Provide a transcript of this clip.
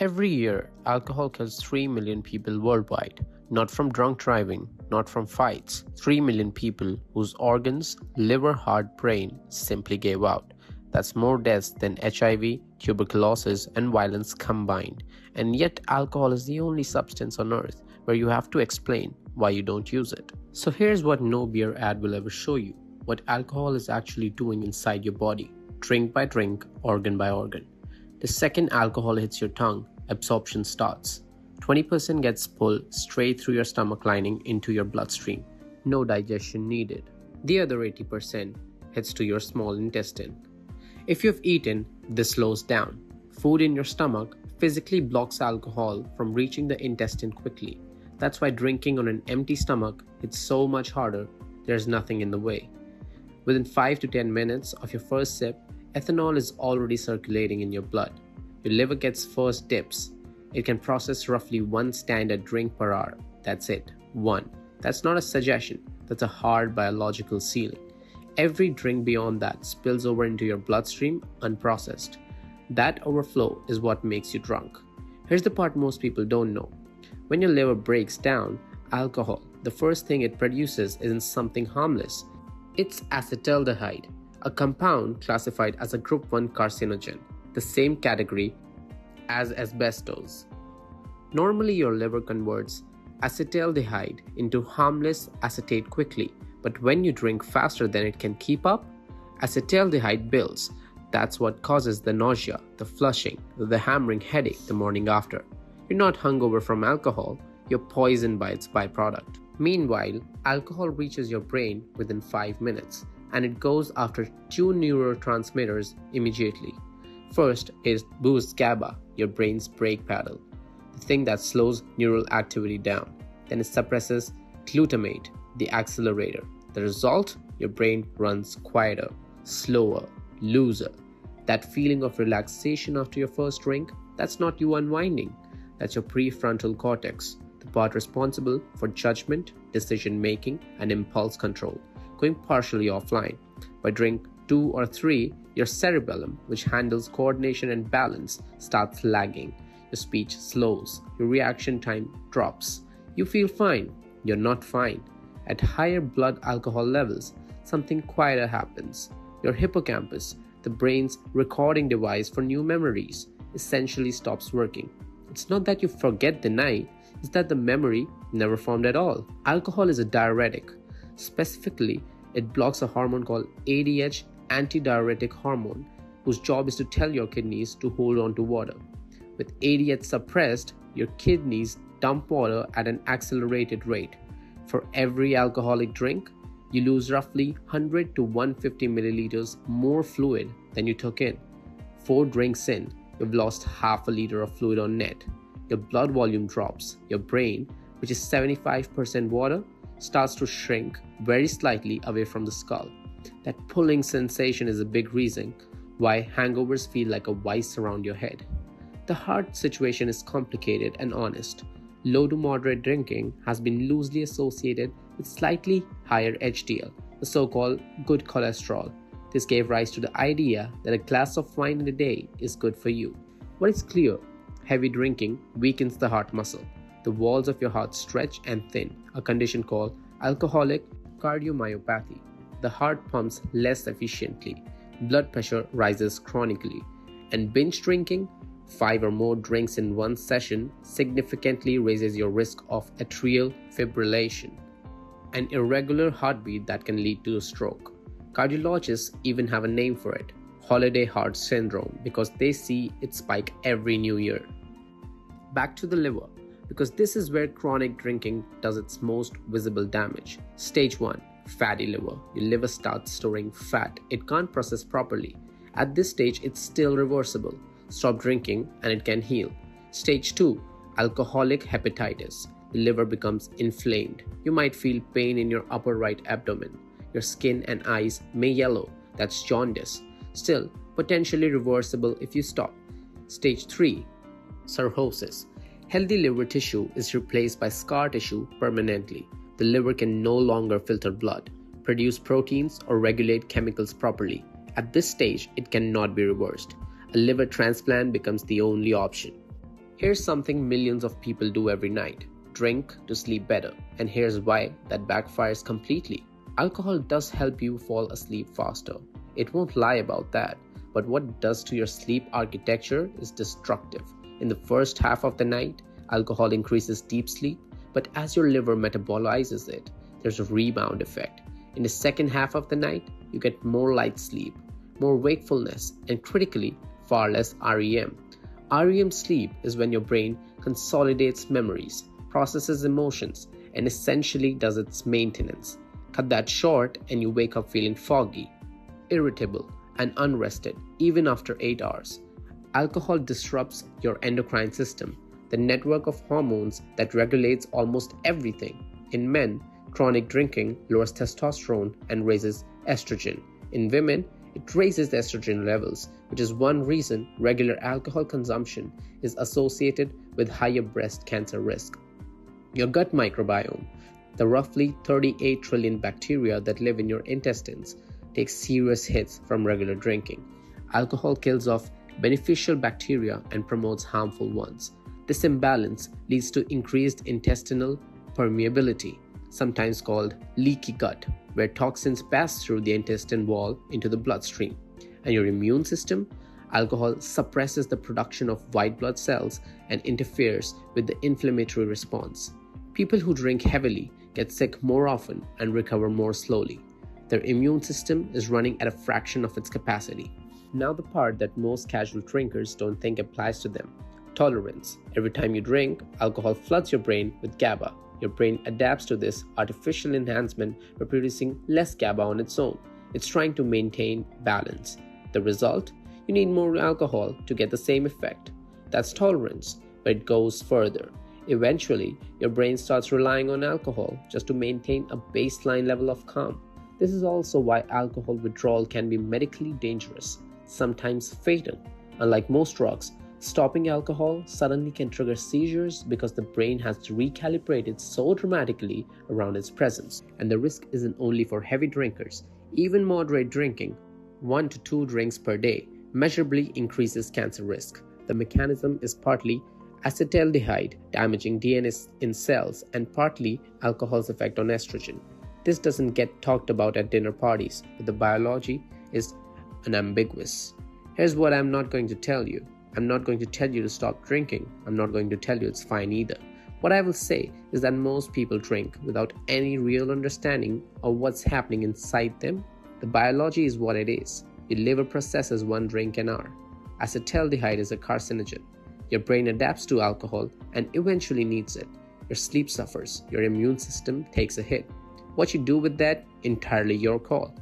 Every year, alcohol kills 3 million people worldwide. Not from drunk driving, not from fights. 3 million people whose organs, liver, heart, brain simply gave out. That's more deaths than HIV, tuberculosis, and violence combined. And yet, alcohol is the only substance on earth where you have to explain why you don't use it. So here's what no beer ad will ever show you: what alcohol is actually doing inside your body, drink by drink, organ by organ. The second alcohol hits your tongue, absorption starts. 20% gets pulled straight through your stomach lining into your bloodstream. No digestion needed. The other 80% heads to your small intestine. If you've eaten, this slows down. Food in your stomach physically blocks alcohol from reaching the intestine quickly. That's why drinking on an empty stomach hits so much harder. There's nothing in the way. Within 5 to 10 minutes of your first sip, ethanol is already circulating in your blood. Your liver gets first dips. It can process roughly 1 standard drink per hour. That's it. 1. That's not a suggestion. That's a hard biological ceiling. Every drink beyond that spills over into your bloodstream unprocessed. That overflow is what makes you drunk. Here's the part most people don't know. When your liver breaks down alcohol, the first thing it produces isn't something harmless. It's acetaldehyde, a compound classified as a group 1 carcinogen, the same category as asbestos. Normally, your liver converts acetaldehyde into harmless acetate quickly, but when you drink faster than it can keep up, acetaldehyde builds. That's what causes the nausea, the flushing, the hammering headache the morning after. You're not hungover from alcohol, you're poisoned by its byproduct. Meanwhile, alcohol reaches your brain within 5 minutes, and it goes after 2 neurotransmitters immediately. First, it boosts GABA, your brain's brake pedal, the thing that slows neural activity down. Then it suppresses glutamate, the accelerator. The result? Your brain runs quieter, slower, looser. That feeling of relaxation after your first drink, that's not you unwinding. That's your prefrontal cortex, the part responsible for judgment, decision making, and impulse control, going partially offline. By drink 2 or 3, your cerebellum, which handles coordination and balance, starts lagging. Your speech slows, your reaction time drops. You feel fine, you're not fine. At higher blood alcohol levels, something quieter happens. Your hippocampus, the brain's recording device for new memories, essentially stops working. It's not that you forget the night, it's that the memory never formed at all. Alcohol is a diuretic. Specifically, it blocks a hormone called ADH, antidiuretic hormone, whose job is to tell your kidneys to hold on to water. With ADH suppressed, your kidneys dump water at an accelerated rate. For every alcoholic drink, you lose roughly 100 to 150 milliliters more fluid than you took in. 4 drinks in, you've lost half a liter of fluid on net. Your blood volume drops. Your brain, which is 75% water, starts to shrink very slightly away from the skull. That pulling sensation is a big reason why hangovers feel like a vice around your head. The heart situation is complicated and honest. Low to moderate drinking has been loosely associated with slightly higher HDL, the so-called good cholesterol. This gave rise to the idea that a glass of wine in a day is good for you. What is clear? Heavy drinking weakens the heart muscle. The walls of your heart stretch and thin, a condition called alcoholic cardiomyopathy. The heart pumps less efficiently. Blood pressure rises chronically. And binge drinking, 5 or more drinks in one session, significantly raises your risk of atrial fibrillation, an irregular heartbeat that can lead to a stroke. Cardiologists even have a name for it, holiday heart syndrome, because they see it spike every new year. Back to the liver, because this is where chronic drinking does its most visible damage. Stage 1, fatty liver. Your liver starts storing fat it can't process properly. At this stage, it's still reversible. Stop drinking and it can heal. Stage 2, alcoholic hepatitis. The liver becomes inflamed. You might feel pain in your upper right abdomen. Your skin and eyes may yellow. That's jaundice. Still, potentially reversible if you stop. Stage 3, cirrhosis. Healthy liver tissue is replaced by scar tissue permanently. The liver can no longer filter blood, produce proteins, or regulate chemicals properly. At this stage, it cannot be reversed. A liver transplant becomes the only option. Here's something millions of people do every night: drink to sleep better. And here's why that backfires completely. Alcohol does help you fall asleep faster. It won't lie about that. But what it does to your sleep architecture is destructive. In the first half of the night, alcohol increases deep sleep, but as your liver metabolizes it, there's a rebound effect. In the second half of the night, you get more light sleep, more wakefulness, and critically, far less REM. REM sleep is when your brain consolidates memories, processes emotions, and essentially does its maintenance. Cut that short and you wake up feeling foggy, irritable, and unrested even after 8 hours. Alcohol disrupts your endocrine system, the network of hormones that regulates almost everything. In men, chronic drinking lowers testosterone and raises estrogen. In women, it raises estrogen levels, which is one reason regular alcohol consumption is associated with higher breast cancer risk. Your gut microbiome, the roughly 38 trillion bacteria that live in your intestines, takes serious hits from regular drinking. Alcohol kills off beneficial bacteria and promotes harmful ones. This imbalance leads to increased intestinal permeability, sometimes called leaky gut, where toxins pass through the intestine wall into the bloodstream. And your immune system, alcohol suppresses the production of white blood cells and interferes with the inflammatory response. People who drink heavily get sick more often and recover more slowly. Their immune system is running at a fraction of its capacity. Now the part that most casual drinkers don't think applies to them: tolerance. Every time you drink, alcohol floods your brain with GABA. Your brain adapts to this artificial enhancement by producing less GABA on its own. It's trying to maintain balance. The result? You need more alcohol to get the same effect. That's tolerance, but it goes further. Eventually, your brain starts relying on alcohol just to maintain a baseline level of calm. This is also why alcohol withdrawal can be medically dangerous, sometimes fatal. Unlike most drugs, stopping alcohol suddenly can trigger seizures because the brain has recalibrated so dramatically around its presence. And the risk isn't only for heavy drinkers. Even moderate drinking, 1 to 2 drinks per day, measurably increases cancer risk. The mechanism is partly acetaldehyde damaging DNA in cells and partly alcohol's effect on estrogen. This doesn't get talked about at dinner parties, but the biology is unambiguous. Here's what I'm not going to tell you. I'm not going to tell you to stop drinking. I'm not going to tell you it's fine either. What I will say is that most people drink without any real understanding of what's happening inside them. The biology is what it is. Your liver processes 1 drink an hour. Acetaldehyde is a carcinogen. Your brain adapts to alcohol and eventually needs it. Your sleep suffers. Your immune system takes a hit. What you do with that, entirely your call.